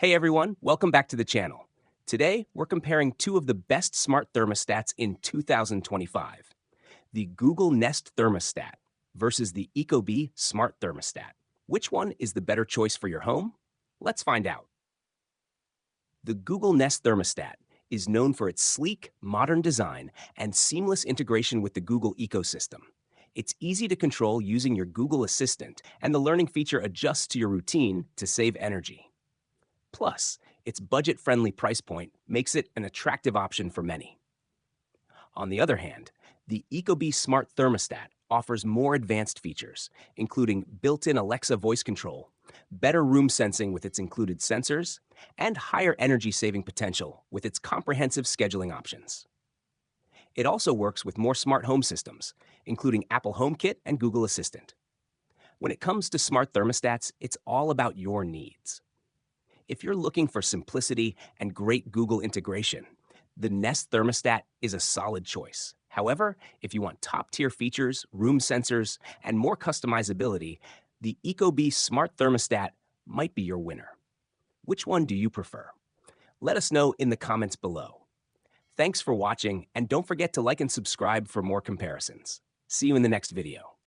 Hey everyone, welcome back to the channel. Today, we're comparing two of the best smart thermostats in 2025, the Google Nest Thermostat versus the Ecobee SmartThermostat. Which one is the better choice for your home? Let's find out. The Google Nest Thermostat is known for its sleek, modern design and seamless integration with the Google ecosystem. It's easy to control using your Google Assistant, and the learning feature adjusts to your routine to save energy. Plus, its budget-friendly price point makes it an attractive option for many. On the other hand, the Ecobee Smart Thermostat offers more advanced features, including built-in Alexa voice control, better room sensing with its included sensors, and higher energy-saving potential with its comprehensive scheduling options. It also works with more smart home systems, including Apple HomeKit and Google Assistant. When it comes to smart thermostats, it's all about your needs. If you're looking for simplicity and great Google integration, the Nest Thermostat is a solid choice. However, if you want top-tier features, room sensors, and more customizability, the Ecobee Smart Thermostat might be your winner. Which one do you prefer? Let us know in the comments below. Thanks for watching, and don't forget to like and subscribe for more comparisons. See you in the next video.